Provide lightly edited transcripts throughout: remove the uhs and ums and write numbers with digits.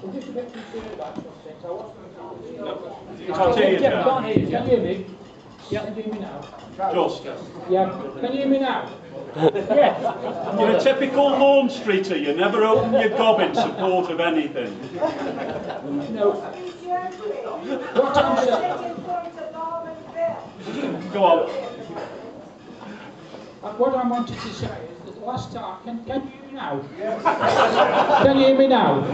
I'm just a bit concerned about something. I was Can't hear you, Jeff, Jeff. can't hear you. Can you hear me? Yeah, can you hear me now? Just. Yeah, can you hear me now? Yeah. You're a typical lawn streeter. You never open your gob in support of anything. No. What I'm saying. Go on. What I wanted to say is that last time, can you hear me now? Can you hear me now?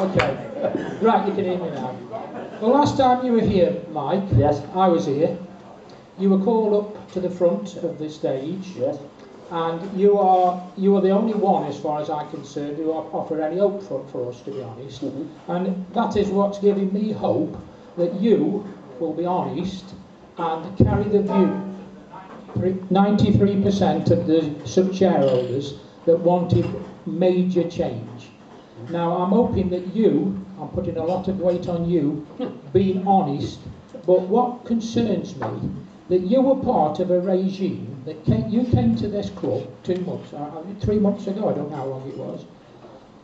Okay. Right, you can hear me now. The last time you were here, Mike, Yes. I was here. You were called up to the front of the stage. Yes. And you are the only one, as far as I'm concerned, who offer any hope for us, to be honest. Mm-hmm. And that is what's giving me hope that you will be honest and carry the view. 93% of the sub-shareholders that wanted major change. Now, I'm hoping that I'm putting a lot of weight on you being honest, but what concerns me, that you were part of a regime that you came to this club 3 months ago, I don't know how long it was.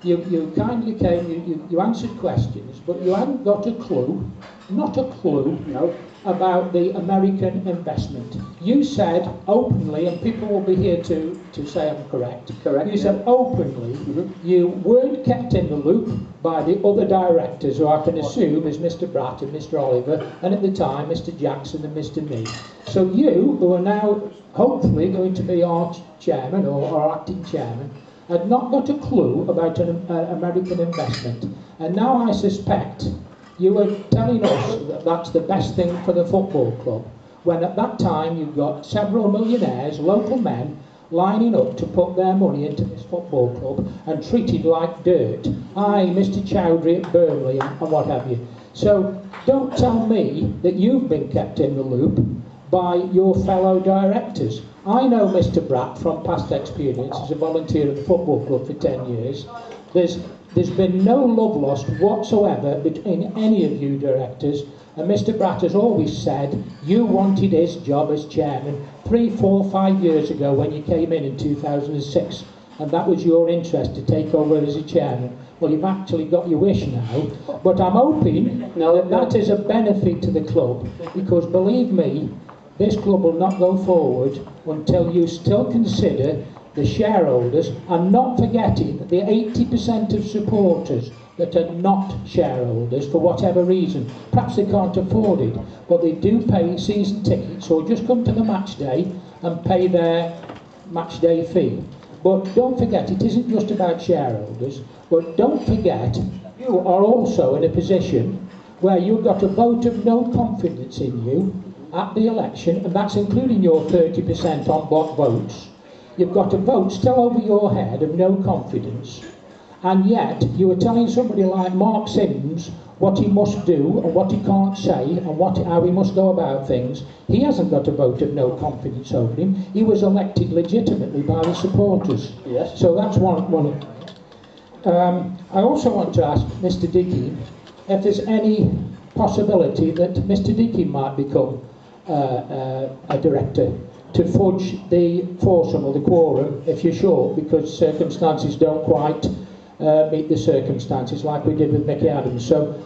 You kindly came, you answered questions, but you hadn't got a clue, not a clue, No. about the American investment. You said openly, and people will be here to say I'm correct. Correct. You said openly, you weren't kept in the loop by the other directors, who I can assume is Mr. Bratt and Mr. Oliver, and at the time Mr. Jackson and Mr. Me. So you, who are now hopefully going to be our chairman or our acting chairman, had not got a clue about an American investment. And now I suspect you were telling us that that's the best thing for the football club, when at that time you've got several millionaires, local men, lining up to put their money into this football club and treated like dirt. Aye, Mr. Chowdhury at Burnley and what have you. So don't tell me that you've been kept in the loop by your fellow directors. I know Mr. Bratt from past experience as a volunteer at the football club for 10 years. There's been no love lost whatsoever between any of you directors, and Mr. Bratt has always said you wanted his job as chairman 3, 4, 5 years ago when you came in 2006, and that was your interest to take over as a chairman. Well, you've actually got your wish now, but I'm hoping that is a benefit to the club, because believe me, this club will not go forward until you still consider the shareholders, and not forgetting the 80% of supporters that are not shareholders for whatever reason. Perhaps they can't afford it, but they do pay season tickets or just come to the match day and pay their match day fee. But don't forget, it isn't just about shareholders, but don't forget you are also in a position where you've got a vote of no confidence in you at the election, and that's including your 30% on block votes. You've got a vote still over your head of no confidence, and yet you are telling somebody like Mark Sims what he must do and what he can't say and how he must go about things. He hasn't got a vote of no confidence over him. He was elected legitimately by the supporters. Yes. So that's one. I also want to ask Mr. Dickey if there's any possibility that Mr. Dickey might become a director, to fudge the foursome or the quorum, if you're short, because circumstances don't quite meet the circumstances, like we did with Mickey Adams. So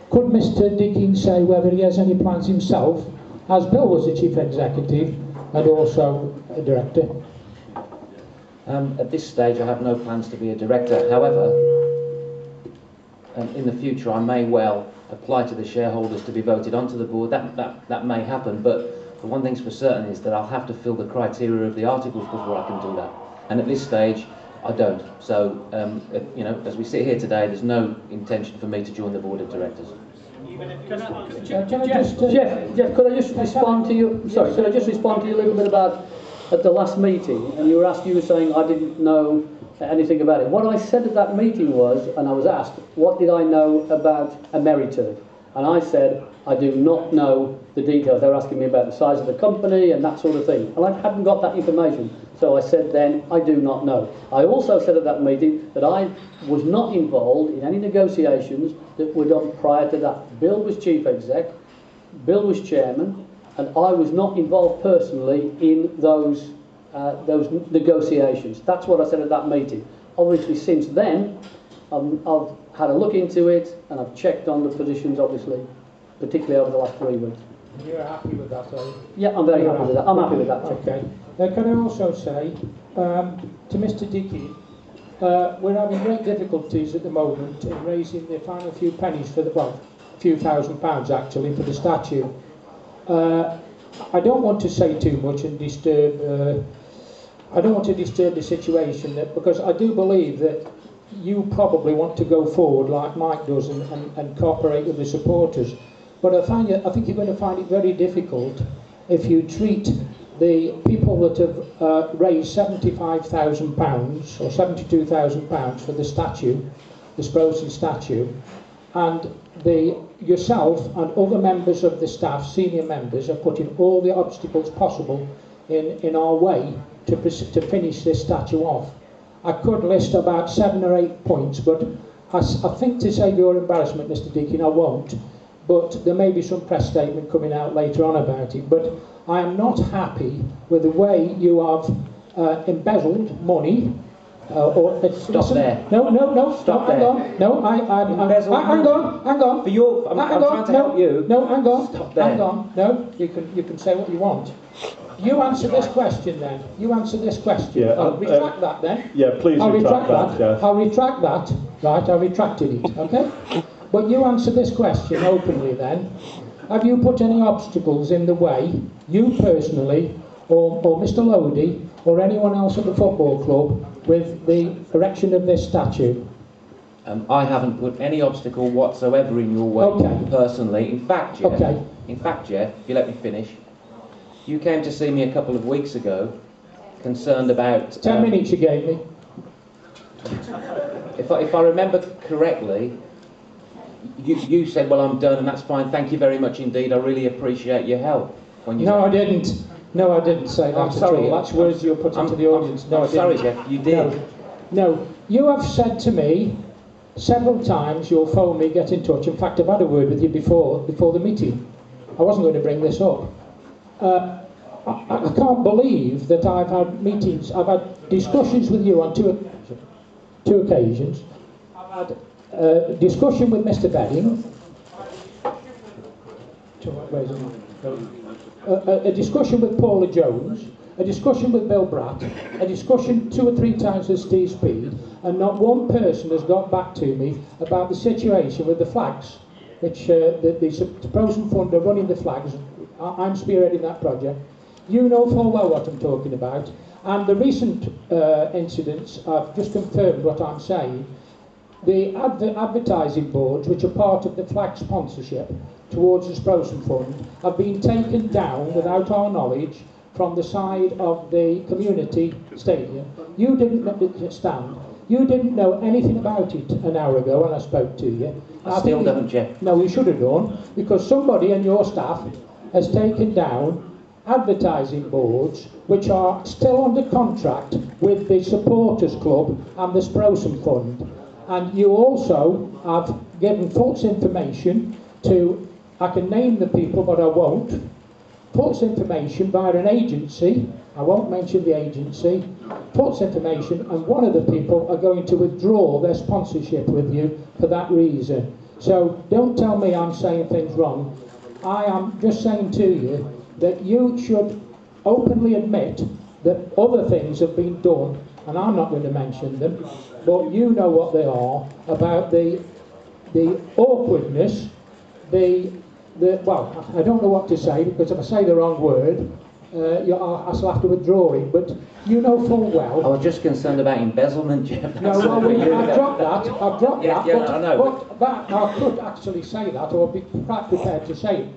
could Mr. Dickey say whether he has any plans himself, as Bill was the chief executive and also a director? At this stage I have no plans to be a director. However, in the future I may well apply to the shareholders to be voted onto the board. That may happen, but the one thing's for certain is that I'll have to fill the criteria of the articles before I can do that. And at this stage, I don't. So, you know, as we sit here today, there's no intention for me to join the board of directors. Jeff, could I just respond to you? Sorry, could I just respond to you a little bit about at the last meeting? And you were saying I didn't know anything about it. What I said at that meeting was, and I was asked, what did I know about Emeriturf? And I said, I do not know the details. They were asking me about the size of the company and that sort of thing. And I hadn't got that information. So I said then, I do not know. I also said at that meeting that I was not involved in any negotiations that were done prior to that. Bill was chief exec, Bill was chairman, and I was not involved personally in those negotiations. That's what I said at that meeting. Obviously, since then, I've had a look into it, and I've checked on the positions, obviously, particularly over the last 3 weeks. You're happy with that, are you? Yeah, I'm very happy with that. I'm happy with that. Okay. Can I also say to Mr. Dickey, we're having great difficulties at the moment in raising the final few pennies for the, well, a few £1,000 actually for the statue. I don't want to say too much and disturb. I don't want to disturb the situation because I do believe that you probably want to go forward like Mike does and cooperate with the supporters. But I think you're going to find it very difficult if you treat the people that have raised £75,000 or £72,000 for the statue, the Sprosen statue, and yourself and other members of the staff, senior members, are putting all the obstacles possible in our way to finish this statue off. I could list about 7 or 8 points, but I think to save your embarrassment, Mr. Deakin, I won't. But there may be some press statement coming out later on about it. But I am not happy with the way you have embezzled money. Stop there. No, Stop hang there. on. No, hang on. For your, I'm trying to help you. No, hang on. Stop there. Hang on. No, you can say what you want. You answer this question then. You answer this question. Yeah, I'll retract that then. Yeah, please retract that. Yeah. I'll retract that. Right, I retracted it. Okay. But you answer this question openly then. Have you put any obstacles in the way, you personally, or Mr. Lodi, or anyone else at the football club, with the erection of this statue? I haven't put any obstacle whatsoever in your way, personally. In fact, Jeff, if you let me finish, you came to see me a couple of weeks ago, concerned about... 10 minutes you gave me. If I remember correctly, you said, well, I'm done and that's fine, thank you very much indeed, I really appreciate your help. No, I didn't. No, I didn't say that at all. That's words you're putting to the audience. No, I'm sorry, Jeff, you did. No, you have said to me several times you'll phone me, get in touch. In fact, I've had a word with you before the meeting. I wasn't going to bring this up. I can't believe that I've had meetings, I've had discussions with you on two occasions. I've had a discussion with Mr. Bedding, a discussion with Paula Jones, a discussion with Bill Bratt, a discussion 2 or 3 times with Steve Speed, and not one person has got back to me about the situation with the flags, which the Prosen Fund are running the flags. I'm spearheading that project. You know full well what I'm talking about. And the recent incidents have just confirmed what I'm saying. The advertising boards, which are part of the flag sponsorship towards the Sprosen Fund, have been taken down without our knowledge from the side of the community stadium. You didn't stand. You didn't know anything about it an hour ago when I spoke to you. I still don't, Jeff. No, you should have done, because somebody in your staff has taken down advertising boards which are still under contract with the supporters club and the Sprosen Fund. And you also have given false information to, I can name the people but I won't, false information via an agency, I won't mention the agency, false information, and one of the people are going to withdraw their sponsorship with you for that reason. So don't tell me I'm saying things wrong. I am just saying to you that you should openly admit that other things have been done, and I'm not going to mention them, but you know what they are, about the awkwardness, well, I don't know what to say, because if I say the wrong word, I shall have to withdraw it, but you know full well. I was just concerned about embezzlement, Jeff. No, I've dropped that, Yeah, I know. But that, I could actually say that, or be quite prepared to say it,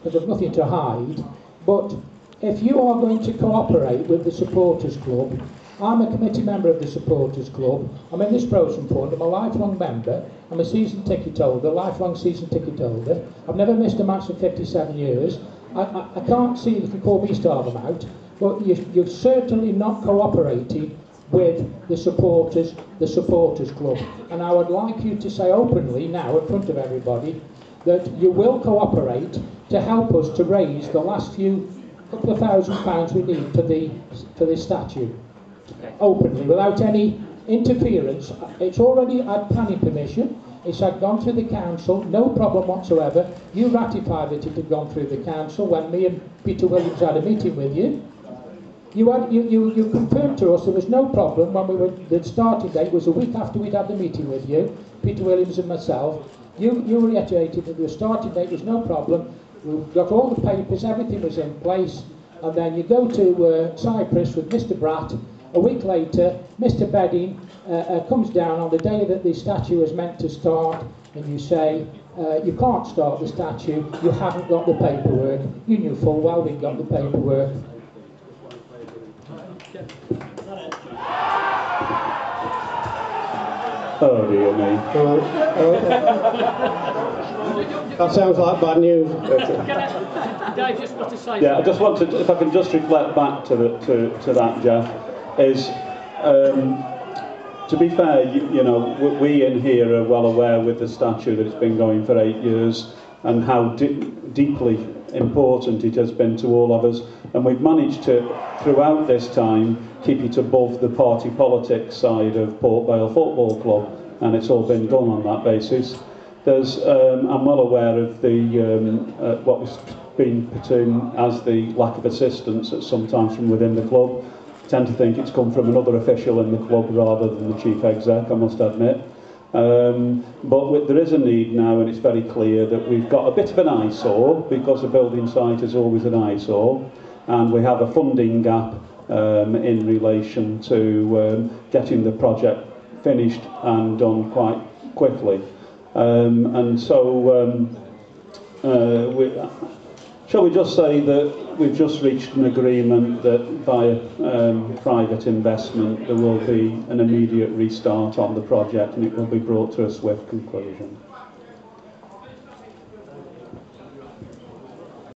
because I've nothing to hide. But if you are going to cooperate with the supporters club, I'm a committee member of the supporters club, I'm in this Sprosen Fund, I'm a lifelong member, I'm a season ticket holder, lifelong season ticket holder, I've never missed a match for 57 years, I can't see if you call me starve them out, but you've certainly not cooperated with the supporters club. And I would like you to say openly now in front of everybody that you will cooperate to help us to raise the last couple of £1,000 we need for the statue. Okay. Openly, without any interference. It's already had planning permission. It's had gone through the council, no problem whatsoever. You ratified that it had gone through the council when me and Peter Williams had a meeting with you. You confirmed to us there was no problem when we were, the starting date was a week after we'd had the meeting with you, Peter Williams and myself. You reiterated that the starting date was no problem. We've got all the papers, everything was in place, and then you go to Cyprus with Mr. Bratt. A week later, Mr. Bedding comes down on the day that the statue was meant to start, and you say, you can't start the statue, you haven't got the paperwork. You knew full well we'd got the paperwork. Oh dear me. That sounds like bad news. Dave just got to say Yeah, I just wanted, if I can just reflect back to that, Jeff, is to be fair, you know, we in here are well aware with the statue that it's been going for 8 years and how deeply important it has been to all of us, and we've managed to, throughout this time, keep it above the party politics side of Port Vale Football Club, and it's all been done on that basis. There's, I'm well aware of the what was being put in as the lack of assistance at sometimes from within the club. I tend to think it's come from another official in the club rather than the chief exec, I must admit. But there is a need now, and it's very clear that we've got a bit of an eyesore, because the building site is always an eyesore, and we have a funding gap in relation to getting the project finished and done quite quickly. And so, shall we just say that we've just reached an agreement that via private investment there will be an immediate restart on the project and it will be brought to a swift conclusion.